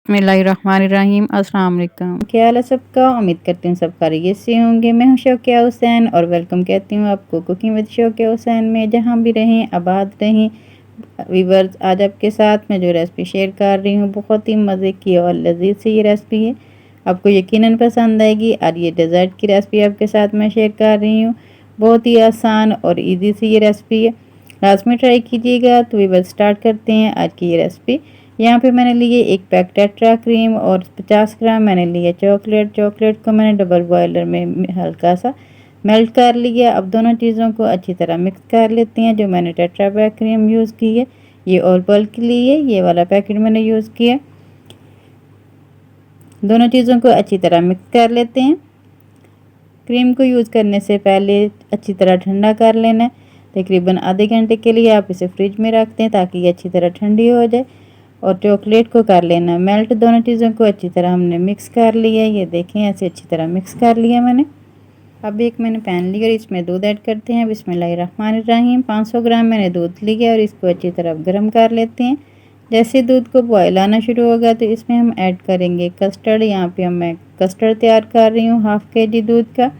बिस्मिल्लाहिर्रहमानिर्रहीम। अस्सलाम वालेकुम। क्या हाल है सबका? उम्मीद करती हूँ सब खैरियत से होंगे। मैं हूँ शौकिया हुसैन और वेलकम कहती हूँ आपको कुकिंग विद शौकिया हुसैन में। जहाँ भी रहें आबाद रहें। वीवर्स, आज आपके साथ मैं जो रेसिपी शेयर कर रही हूँ बहुत ही मज़े की और लजीज से ये रेसिपी है, आपको यकीनन पसंद आएगी। और ये डेज़र्ट की रेसिपी आपके साथ मैं शेयर कर रही हूँ। बहुत ही आसान और ईजी सी ये रेसिपी है, लास्ट में ट्राई कीजिएगा। तो वीवर्स, स्टार्ट करते हैं आज की ये रेसिपी। यहाँ पे मैंने लिए एक पैक टेट्रा क्रीम और 50 ग्राम मैंने लिए चॉकलेट। चॉकलेट को मैंने डबल बॉयलर में हल्का सा मेल्ट कर लिया। अब दोनों चीज़ों को अच्छी तरह मिक्स कर लेते हैं। जो मैंने टेट्रा पैक क्रीम यूज़ की है ये ऑल के लिए, ये वाला पैकेट मैंने यूज़ किया। दोनों चीज़ों को अच्छी तरह मिक्स कर लेते हैं। क्रीम को यूज़ करने से पहले अच्छी तरह ठंडा कर लेना है। तकरीबन आधे घंटे के लिए आप इसे फ्रिज में रखते हैं ताकि ये अच्छी तरह ठंडी हो जाए। और चॉकलेट को कर लेना मेल्ट। दोनों चीज़ों को अच्छी तरह हमने मिक्स कर लिया। ये देखें, ऐसे अच्छी तरह मिक्स कर लिया मैंने। अब एक मैंने पैन लिया और इसमें दूध ऐड करते हैं। बिस्मिल्लाहिर्रहमानिर्रहीम। 500 ग्राम मैंने दूध लिया और इसको अच्छी तरह गर्म कर लेते हैं। जैसे दूध को बॉयल आना शुरू होगा तो इसमें हम ऐड करेंगे कस्टर्ड। यहाँ पे मैं कस्टर्ड तैयार कर रही हूँ हाफ़ kg दूध का।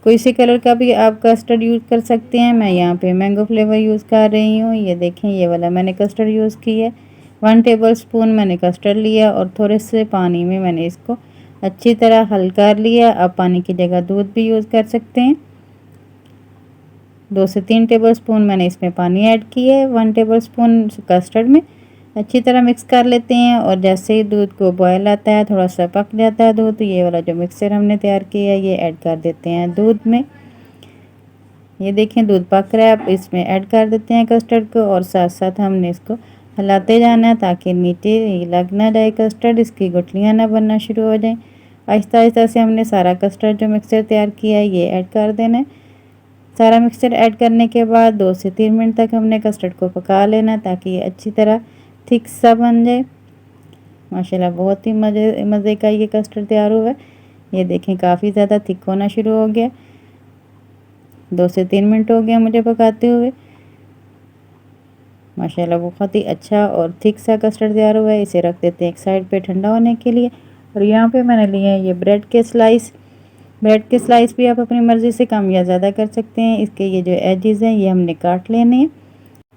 कोई सी कलर का भी आप कस्टर्ड यूज़ कर सकते हैं। मैं यहाँ पे मैंगो फ्लेवर यूज़ कर रही हूँ। ये देखें, ये वाला मैंने कस्टर्ड यूज़ किया है। 1 टेबलस्पून मैंने कस्टर्ड लिया और थोड़े से पानी में मैंने इसको अच्छी तरह हल कर लिया। आप पानी की जगह दूध भी यूज़ कर सकते हैं। 2 से 3 टेबलस्पून मैंने इसमें पानी ऐड किया है 1 टेबलस्पून कस्टर्ड में। अच्छी तरह मिक्स कर लेते हैं और जैसे ही दूध को बॉयल आता है, थोड़ा सा पक जाता है दूध, तो ये वाला जो मिक्सचर हमने तैयार किया है ये ऐड कर देते हैं दूध में। ये देखें, दूध पक रहा है। अब इसमें ऐड कर देते हैं कस्टर्ड को और साथ साथ हमने इसको हिलाते जाना है ताकि नीचे लग ना जाए कस्टर्ड, इसकी गुठलियाँ ना बनना शुरू हो जाएं। आहिस्ता आहिस्ता से हमने सारा कस्टर्ड जो मिक्सचर तैयार किया है ये ऐड कर देना है। सारा मिक्सचर ऐड करने के बाद 2 से 3 मिनट तक हमने कस्टर्ड को पका लेना ताकि ये अच्छी तरह थिक सा बन जाए। माशाल्लाह बहुत ही मज़े का ये कस्टर्ड तैयार हुआ है। ये देखें, काफ़ी ज़्यादा थिक होना शुरू हो गया। 2 से 3 मिनट हो गया मुझे पकाते हुए। माशाल्लाह बहुत ही अच्छा और थिक सा कस्टर्ड तैयार हुआ है। इसे रख देते हैं एक साइड पे ठंडा होने के लिए। और यहाँ पे मैंने लिए हैं ये ब्रेड के स्लाइस। ब्रेड के स्लाइस भी आप अपनी मर्ज़ी से कम या ज़्यादा कर सकते हैं। इसके ये जो एजेस हैं ये हमने काट लेने हैं।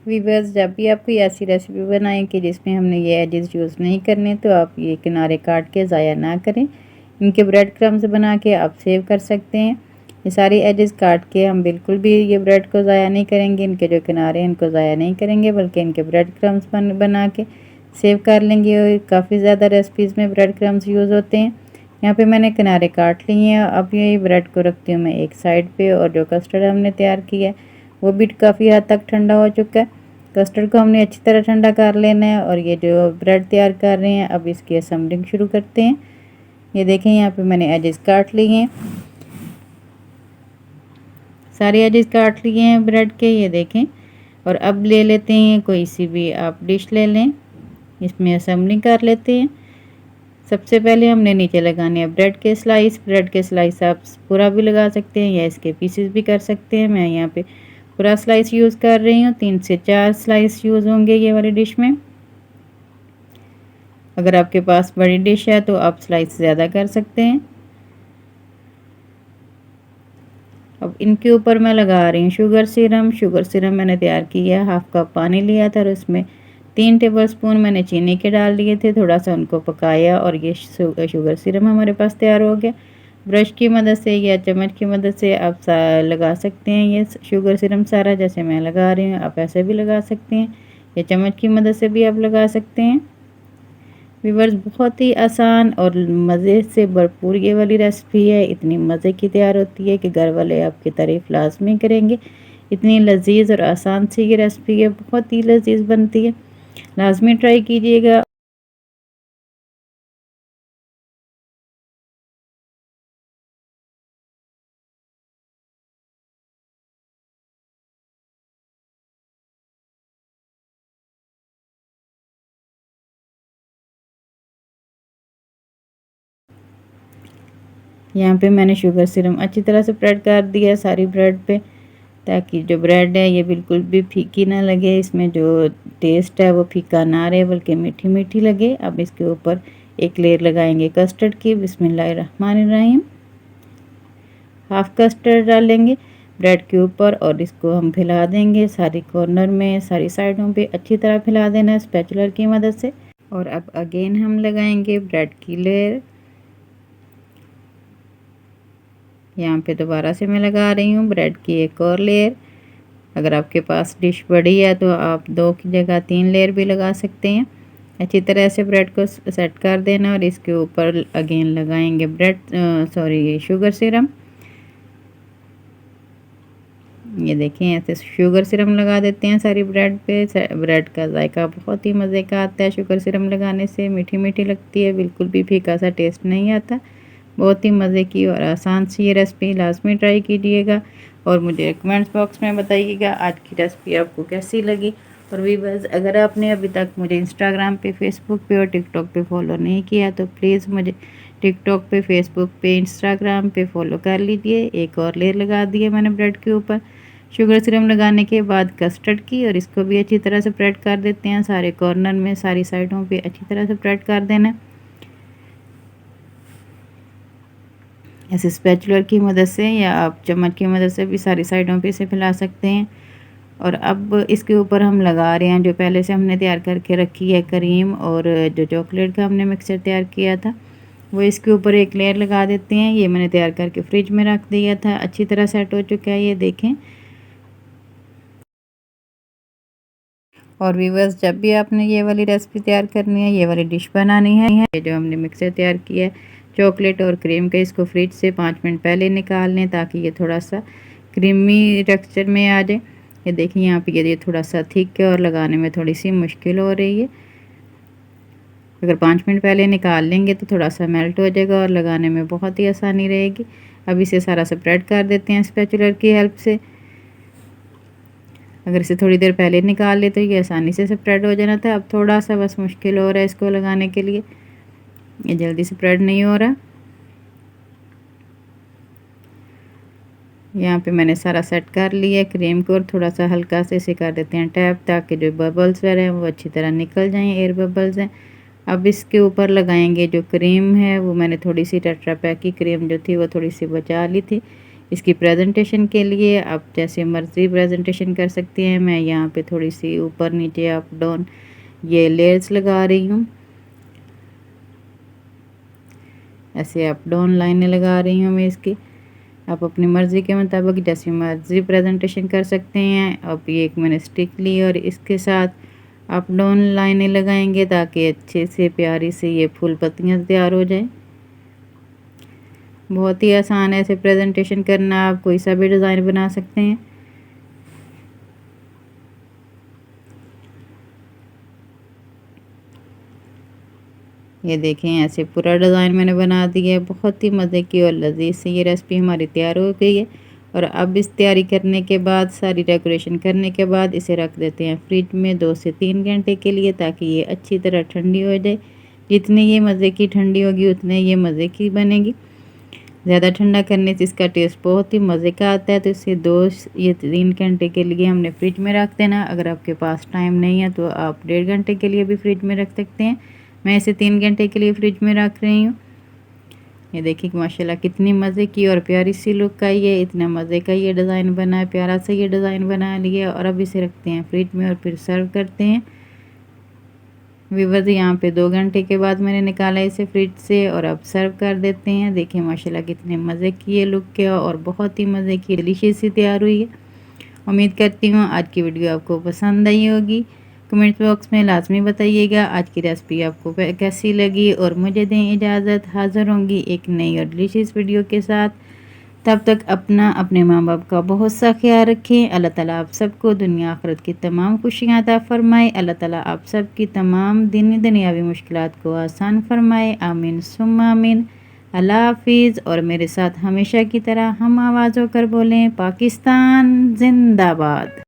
वीवर्स, जब भी आप कोई ऐसी रेसिपी बनाएं कि जिसमें हमने ये एजेस यूज़ नहीं करने, तो आप ये किनारे काट के ज़ाया ना करें। इनके ब्रेड क्रम्स बना के आप सेव कर सकते हैं। ये सारी एजेस काट के हम बिल्कुल भी ये ब्रेड को ज़ाया नहीं करेंगे। इनके जो किनारे हैं इनको ज़ाया नहीं करेंगे, बल्कि इनके ब्रेड क्रम्स बना के सेव कर लेंगे। और काफ़ी ज़्यादा रेसिपीज़ में ब्रेड क्रम्स यूज़ होते हैं। यहाँ पे मैंने किनारे काट लिए हैं। अब ये ब्रेड को रखती हूँ मैं एक साइड पे। और जो कस्टर्ड हमने तैयार किया है वो भी काफ़ी हद तक ठंडा हो चुका है। कस्टर्ड को हमने अच्छी तरह ठंडा कर लेना है। और ये जो ब्रेड तैयार कर रहे हैं अब इसकी असेंबलिंग शुरू करते हैं। ये देखें, यहाँ पे मैंने एजेस काट लिए हैं, सारे एजेस काट लिए हैं ब्रेड के, ये देखें। और अब ले लेते हैं कोई सी भी आप डिश ले लें, इसमें असेंबलिंग कर लेते हैं। सबसे पहले हमने नीचे लगाने हैं ब्रेड के स्लाइस। ब्रेड के स्लाइस आप पूरा भी लगा सकते हैं या इसके पीसेस भी कर सकते हैं। मैं यहाँ पे पूरा स्लाइस यूज़ कर रही हूँ। 3 से 4 स्लाइस यूज़ होंगे ये वाली डिश में। अगर आपके पास बड़ी डिश है तो आप स्लाइस ज़्यादा कर सकते हैं। अब इनके ऊपर मैं लगा रही हूँ शुगर सिरम। शुगर सिरम मैंने तैयार किया है, हाफ़ कप पानी लिया था और उसमें 3 टेबलस्पून मैंने चीनी के डाल दिए थे। थोड़ा सा उनको पकाया और ये शुगर सिरम हमारे पास तैयार हो गया। ब्रश की मदद से या चम्मच की मदद से आप लगा सकते हैं ये शुगर सिरम सारा, जैसे मैं लगा रही हूँ आप ऐसे भी लगा सकते हैं या चम्मच की मदद से भी आप लगा सकते हैं। व्यूअर्स, बहुत ही आसान और मज़े से भरपूर ये वाली रेसिपी है। इतनी मज़े की तैयार होती है कि घर वाले आपकी तारीफ़ लाजमी करेंगे। इतनी लजीज और आसान सी ये रेसिपी है, बहुत ही लजीज बनती है। लाजमी ट्राई कीजिएगा। यहाँ पे मैंने शुगर सिरम अच्छी तरह से स्प्रेड कर दिया सारी ब्रेड पे। ताकि जो ब्रेड है ये बिल्कुल भी फीकी ना लगे, इसमें जो टेस्ट है वो फीका ना रहे बल्कि मीठी मीठी लगे। अब इसके ऊपर एक लेयर लगाएंगे कस्टर्ड की। बिस्मिल्लाहिर्रहमानिर्रहीम। हाफ कस्टर्ड डालेंगे ब्रेड के ऊपर और इसको हम फैला देंगे सारी कॉर्नर में, सारी साइडों पे अच्छी तरह फैला देना है स्पैचुलर की मदद से। और अब अगेन हम लगाएंगे ब्रेड की लेयर। यहाँ पे दोबारा से मैं लगा रही हूँ ब्रेड की एक और लेयर। अगर आपके पास डिश बड़ी है तो आप 2 की जगह 3 लेयर भी लगा सकते हैं। अच्छी तरह से ब्रेड को सेट कर देना और इसके ऊपर अगेन लगाएंगे शुगर सिरम। ये देखें ऐसे शुगर सिरम लगा देते हैं सारी ब्रेड पे। ब्रेड का जायका बहुत ही मज़े का आता है शुगर सिरम लगाने से, मीठी मीठी लगती है, बिल्कुल भी फीका सा टेस्ट नहीं आता। बहुत ही मज़े की और आसान सी ये रेसिपी लाजमी ट्राई कीजिएगा और मुझे कमेंट्स बॉक्स में बताइएगा आज की रेसिपी आपको कैसी लगी। और वीवर्स, अगर आपने अभी तक मुझे इंस्टाग्राम पे, फेसबुक पे और टिकटॉक पे फॉलो नहीं किया तो प्लीज़ मुझे टिकटॉक पे, फेसबुक पे, इंस्टाग्राम पे फॉलो कर लीजिए। एक और लेयर लगा दिए मैंने ब्रेड के ऊपर शुगर सिरम लगाने के बाद कस्टर्ड की, और इसको भी अच्छी तरह से स्प्रेड कर देते हैं सारे कॉर्नर में, सारी साइडों पे अच्छी तरह से स्प्रेड कर देना। ऐसे स्पैचुलर की मदद से या आप चम्मच की मदद से भी सारी साइडों पे इसे फैला सकते हैं। और अब इसके ऊपर हम लगा रहे हैं जो पहले से हमने तैयार करके रखी है क्रीम और जो चॉकलेट का हमने मिक्सचर तैयार किया था वो इसके ऊपर एक लेयर लगा देते हैं। ये मैंने तैयार करके फ्रिज में रख दिया था, अच्छी तरह सेट हो चुका है, ये देखें। और व्यूअर्स, जब भी आपने ये वाली रेसिपी तैयार करनी है, ये वाली डिश बनानी है, ये जो हमने मिक्सर तैयार किया है चॉकलेट और क्रीम का, इसको फ्रिज से 5 मिनट पहले निकाल लें ताकि ये थोड़ा सा क्रीमी टेक्सचर में आ जाए। ये देखिए यहाँ पे ये थोड़ा सा थिक है और लगाने में थोड़ी सी मुश्किल हो रही है। अगर 5 मिनट पहले निकाल लेंगे तो थोड़ा सा मेल्ट हो जाएगा और लगाने में बहुत ही आसानी रहेगी। अब इसे सारा स्प्रेड कर देते हैं स्पैचुलर की हेल्प से। अगर इसे थोड़ी देर पहले निकाल ले तो ये आसानी से स्प्रेड हो जाना था। अब थोड़ा सा बस मुश्किल हो रहा है इसको लगाने के लिए, ये जल्दी स्प्रेड नहीं हो रहा। यहाँ पे मैंने सारा सेट कर लिया क्रीम को और थोड़ा सा हल्का से इसे कर देते हैं टैप ताकि जो बबल्स हैं वो अच्छी तरह निकल जाएं, एयर बबल्स हैं। अब इसके ऊपर लगाएंगे जो क्रीम है, वो मैंने थोड़ी सी टेट्रा पैक की क्रीम जो थी वो थोड़ी सी बचा ली थी इसकी प्रेजेंटेशन के लिए। आप जैसे मर्ज़ी प्रेजेंटेशन कर सकते हैं। मैं यहाँ पे थोड़ी सी ऊपर नीचे अप डाउन ये लेयर्स लगा रही हूँ, ऐसे अप डाउन लाइनें लगा रही हूँ मैं इसकी। आप अपनी मर्ज़ी के मुताबिक जैसी मर्ज़ी प्रेजेंटेशन कर सकते हैं। अब ये एक मैंने स्टिक ली और इसके साथ अप डाउन लाइनें लगाएंगे ताकि अच्छे से प्यारी से ये फूल पत्तियाँ तैयार हो जाए। बहुत ही आसान है ऐसे प्रेजेंटेशन करना, आप कोई सा भी डिज़ाइन बना सकते हैं। ये देखें ऐसे पूरा डिज़ाइन मैंने बना दिया है। बहुत ही मज़े की और लजीज से ये रेसिपी हमारी तैयार हो गई है। और अब इस तैयारी करने के बाद, सारी डेकोरेशन करने के बाद इसे रख देते हैं फ्रिज में 2 से 3 घंटे के लिए ताकि ये अच्छी तरह ठंडी हो जाए। जितनी ये मज़े की ठंडी होगी उतने ये मज़े की बनेगी। ज़्यादा ठंडा करने से इसका टेस्ट बहुत ही मज़े का आता है। तो इसे 2 या 3 घंटे के लिए हमने फ्रिज में रख देना। अगर आपके पास टाइम नहीं है तो आप 1.5 घंटे के लिए भी फ्रिज में रख सकते हैं। मैं इसे 3 घंटे के लिए फ्रिज में रख रही हूँ। ये देखिए माशाल्लाह कितनी मज़े की और प्यारी सी लुक का ये, इतना मज़े का ये डिज़ाइन बना है, प्यारा सा ये डिज़ाइन बना लिया। और अब इसे रखते हैं फ्रिज में और फिर सर्व करते हैं। व्यूअर्स, यहाँ पे 2 घंटे के बाद मैंने निकाला इसे फ्रिज से और अब सर्व कर देते हैं। देखिए माशाल्लाह कितने मज़े की ये लुक के और बहुत ही मज़े की डिलीशियस सी तैयार हुई है। उम्मीद करती हूँ आज की वीडियो आपको पसंद आई होगी। कमेंट बॉक्स में लाजमी बताइएगा आज की रेसिपी आपको कैसी लगी। और मुझे दें इजाज़त, हाज़िर होंगी एक नई और डिलीशियस वीडियो के साथ। तब तक अपना, अपने माँ बाप का बहुत सा ख्याल रखें। अल्लाह ताला आप सबको दुनिया आखिरत की तमाम खुशियाँ अता फ़रमाए। अल्लाह ताला आप सब की तमाम दुनियावी मुश्किलात को आसान फ़रमाए। आमीन सुम्मा आमीन। अल्लाह हाफिज़। और मेरे साथ हमेशा की तरह हम आवाज़ होकर बोलें, पाकिस्तान जिंदाबाद।